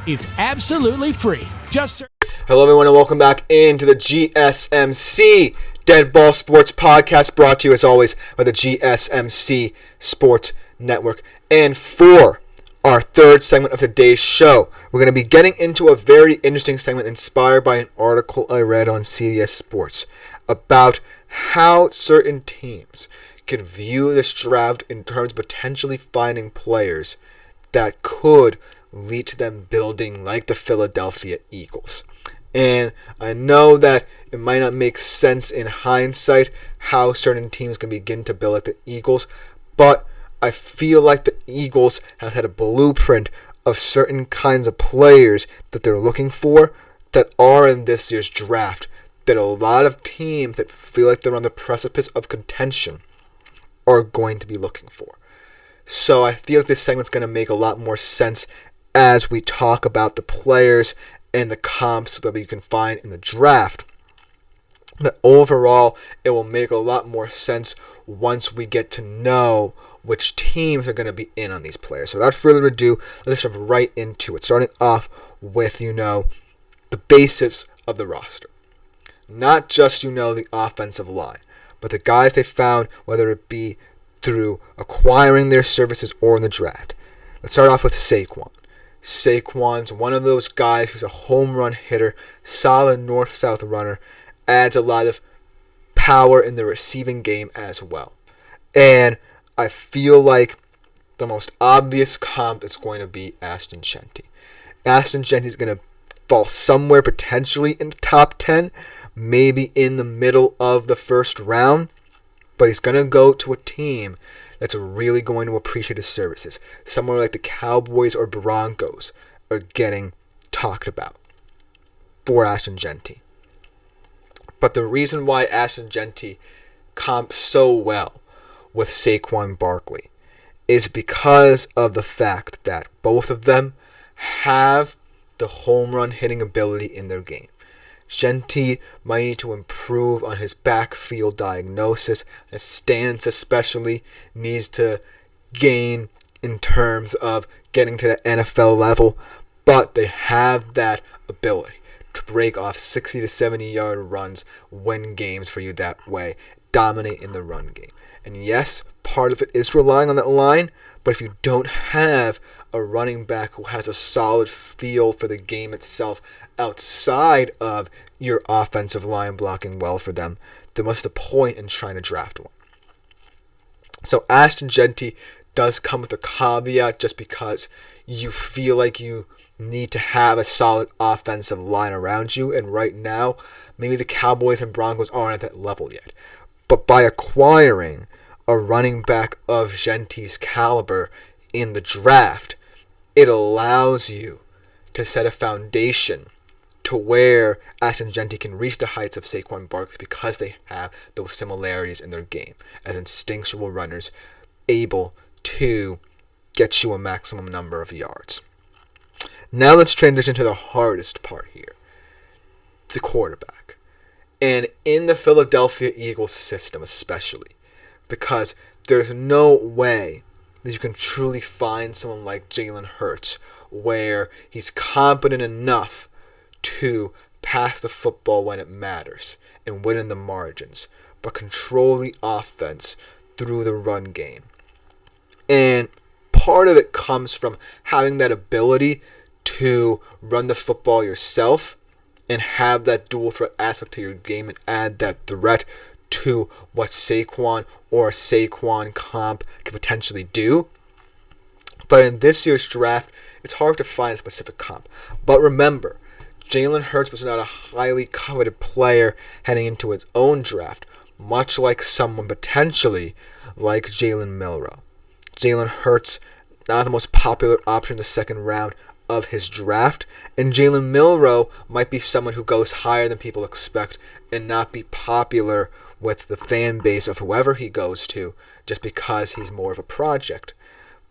is absolutely free. Hello, everyone, and welcome back into the GSMC Dead Ball Sports Podcast, brought to you, as always, by the GSMC Sports Network. And for our third segment of today's show, we're going to be getting into a very interesting segment inspired by an article I read on CBS Sports about how certain teams can view this draft in terms of potentially finding players that could lead to them building like the Philadelphia Eagles. And I know that it might not make sense in hindsight how certain teams can begin to build like the Eagles, but I feel like the Eagles have had a blueprint of certain kinds of players that they're looking for that are in this year's draft, that a lot of teams that feel like they're on the precipice of contention are going to be looking for. So I feel like this segment's going to make a lot more sense as we talk about the players and the comps that you can find in the draft. But overall, it will make a lot more sense once we get to know which teams are going to be in on these players. So without further ado, let's jump right into it. Starting off with, the basis of the roster. Not just, the offensive line, but the guys they found, whether it be through acquiring their services or in the draft. Let's start off with Saquon. Saquon's one of those guys who's a home run hitter, solid north-south runner, adds a lot of power in the receiving game as well. And I feel like the most obvious comp is going to be Ashton Jeanty. Ashton Jeanty is going to fall somewhere potentially in the top 10, maybe in the middle of the first round, but he's going to go to a team that's really going to appreciate his services. Somewhere like the Cowboys or Broncos are getting talked about for Ashton Jeanty. But the reason why Ashton Jeanty comps so well with Saquon Barkley is because of the fact that both of them have the home run hitting ability in their game. Jeanty might need to improve on his backfield diagnosis. His stance especially needs to gain in terms of getting to the NFL level, but they have that ability to break off 60 to 70 yard runs, win games for you that way, dominate in the run game. And yes, part of it is relying on that line, but if you don't have a running back who has a solid feel for the game itself outside of your offensive line blocking well for them, then what's the point in trying to draft one? So Ashton Jeanty does come with a caveat just because you feel like you need to have a solid offensive line around you, and right now, maybe the Cowboys and Broncos aren't at that level yet. But by acquiring a running back of Jeanty's caliber in the draft, it allows you to set a foundation to where Ashton Jeanty can reach the heights of Saquon Barkley because they have those similarities in their game as instinctual runners able to get you a maximum number of yards. Now let's transition to the hardest part here, the quarterback. And in the Philadelphia Eagles system especially, because there's no way that you can truly find someone like Jalen Hurts where he's competent enough to pass the football when it matters and win in the margins, but control the offense through the run game. And part of it comes from having that ability to run the football yourself and have that dual threat aspect to your game and add that threat to what Saquon or a Saquon comp can potentially do. But in this year's draft, it's hard to find a specific comp. But remember, Jalen Hurts was not a highly coveted player heading into his own draft, much like someone potentially like Jalen Milroe. Jalen Hurts, not the most popular option in the second round of his draft, and Jalen Milroe might be someone who goes higher than people expect and not be popular with the fan base of whoever he goes to just because he's more of a project.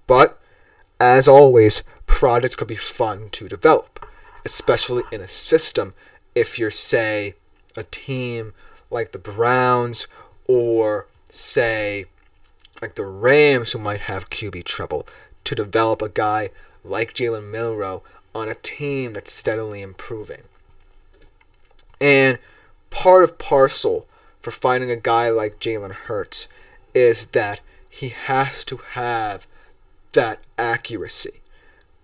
But, as always, projects could be fun to develop, especially in a system if you're, say, a team like the Browns or, say, like the Rams who might have QB trouble, to develop a guy like Jalen Milroe on a team that's steadily improving. And part of parcel for finding a guy like Jalen Hurts is that he has to have that accuracy,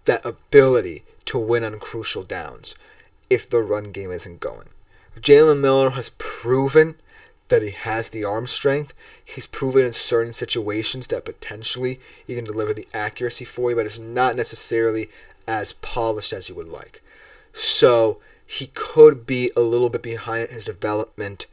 that ability to win on crucial downs if the run game isn't going. Jalen Miller has proven that he has the arm strength. He's proven in certain situations that potentially he can deliver the accuracy for you, but it's not necessarily as polished as you would like. So he could be a little bit behind in his development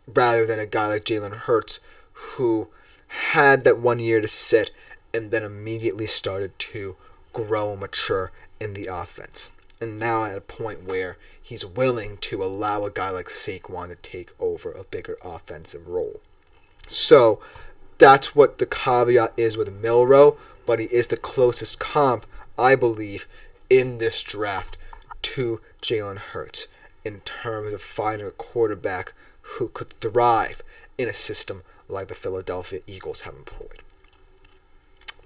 rather than a guy like Jalen Hurts who had that 1 year to sit and then immediately started to grow and mature in the offense. And now at a point where he's willing to allow a guy like Saquon to take over a bigger offensive role. So that's what the caveat is with Milroe, but he is the closest comp, I believe, in this draft to Jalen Hurts in terms of finding a quarterback who could thrive in a system like the Philadelphia Eagles have employed.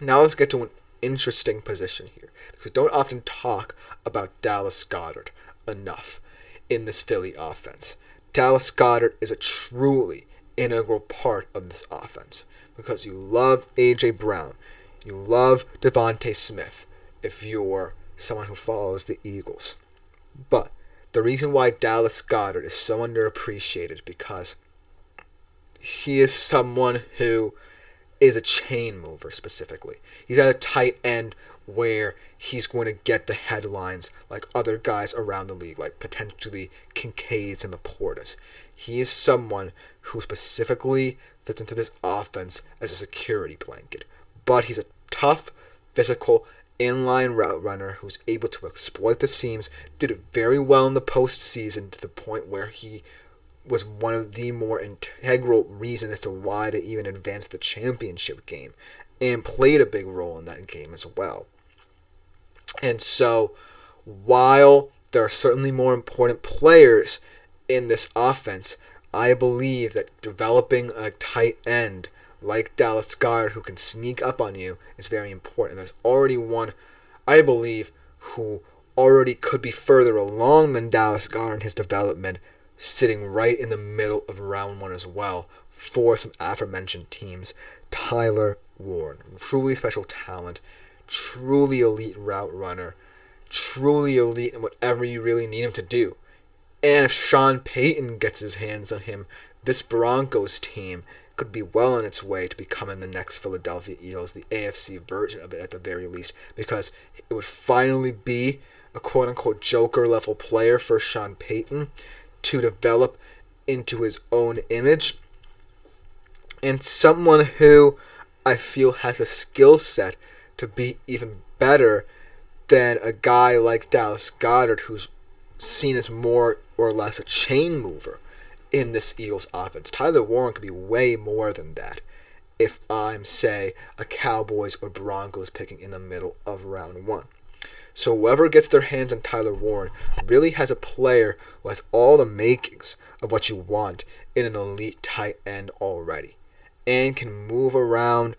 Now let's get to an interesting position here, because we don't often talk about Dallas Goedert enough in this Philly offense. Dallas Goedert is a truly integral part of this offense because you love A.J. Brown, you love Devontae Smith if you're someone who follows the Eagles. But the reason why Dallas Goedert is so underappreciated because he is someone who is a chain mover specifically. He's at a tight end where he's going to get the headlines like other guys around the league, like potentially Kincaids and the Portas. He is someone who specifically fits into this offense as a security blanket. But he's a tough, physical, inline route runner who's able to exploit the seams, did it very well in the postseason to the point where he was one of the more integral reasons as to why they even advanced the championship game and played a big role in that game as well. And so, while there are certainly more important players in this offense, I believe that developing a tight end like Dallas Goedert who can sneak up on you is very important. There's already one, I believe, who already could be further along than Dallas Goedert in his development, sitting right in the middle of round one as well for some aforementioned teams. Tyler Warren, truly special talent, truly elite route runner, truly elite in whatever you really need him to do. And if Sean Payton gets his hands on him, this Broncos team could be well on its way to becoming the next Philadelphia Eagles, the AFC version of it at the very least, because it would finally be a quote-unquote Joker-level player for Sean Payton to develop into his own image, and someone who I feel has a skill set to be even better than a guy like Dallas Goedert, who's seen as more or less a chain mover in this Eagles offense. Tyler Warren could be way more than that if I'm, say, a Cowboys or Broncos picking in the middle of round one. So whoever gets their hands on Tyler Warren really has a player who has all the makings of what you want in an elite tight end already, and can move around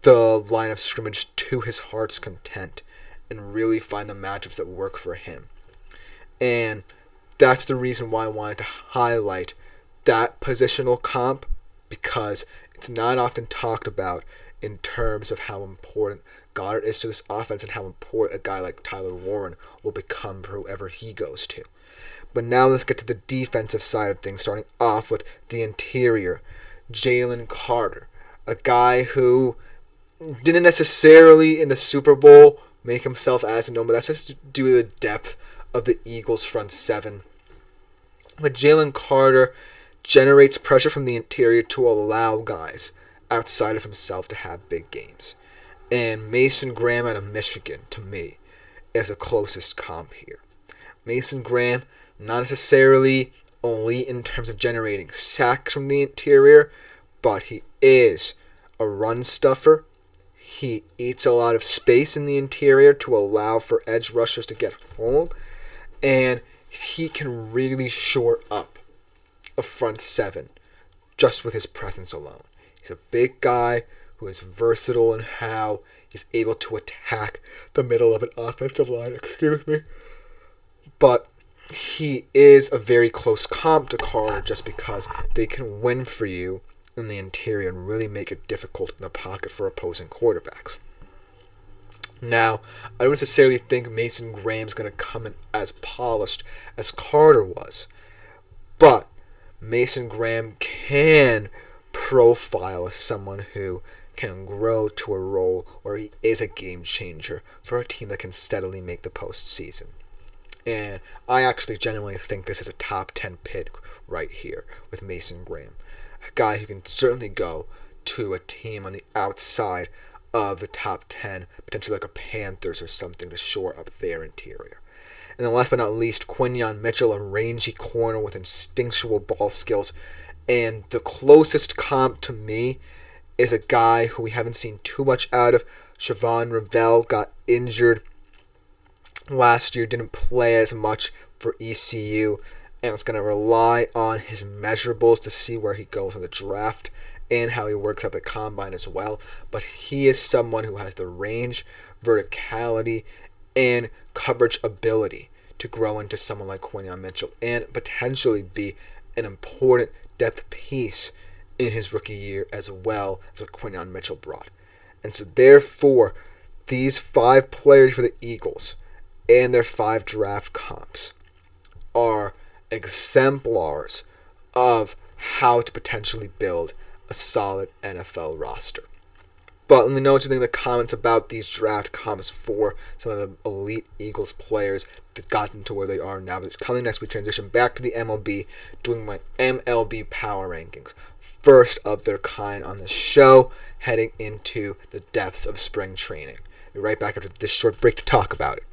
the line of scrimmage to his heart's content and really find the matchups that work for him. And that's the reason why I wanted to highlight that positional comp, because it's not often talked about in terms of how important Goddard is to this offense and how important a guy like Tyler Warren will become for whoever he goes to. But now let's get to the defensive side of things, starting off with the interior. Jalen Carter, a guy who didn't necessarily in the Super Bowl make himself as known, but that's just due to the depth of the Eagles' front seven. But Jalen Carter generates pressure from the interior to allow guys outside of himself to have big games. And Mason Graham out of Michigan, to me, is the closest comp here. Mason Graham, not necessarily elite in terms of generating sacks from the interior, but he is a run stuffer. He eats a lot of space in the interior to allow for edge rushers to get home. And he can really shore up a front seven just with his presence alone. He's a big guy who is versatile in how He's able to attack the middle of an offensive line. Excuse me. But he is a very close comp to Carter just because they can win for you in the interior and really make it difficult in the pocket for opposing quarterbacks. Now, I don't necessarily think Mason Graham's going to come in as polished as Carter was, but Mason Graham can profile as someone who can grow to a role where he is a game changer for a team that can steadily make the postseason. And I actually genuinely think this is a top 10 pick right here with Mason Graham. A guy who can certainly go to a team on the outside of the top 10, potentially like a Panthers or something to shore up their interior. And then last but not least, Quinyon Mitchell, a rangy corner with instinctual ball skills. And the closest comp to me is a guy who we haven't seen too much out of. Siobhan Revell got injured last year, didn't play as much for ECU, and it's going to rely on his measurables to see where he goes in the draft and how he works at the combine as well. But he is someone who has the range, verticality, and coverage ability to grow into someone like Quinyon Mitchell and potentially be an important depth piece in his rookie year as well as what Quinyon Mitchell brought. And so therefore, these 5 players for the Eagles and their 5 draft comps are exemplars of how to potentially build a solid NFL roster. But let me know what you think in the comments about these draft comps for some of the elite Eagles players that got them to where they are now. But coming next, we transition back to the MLB, doing my MLB power rankings. First of their kind on the show, heading into the depths of spring training. We'll be right back after this short break to talk about it.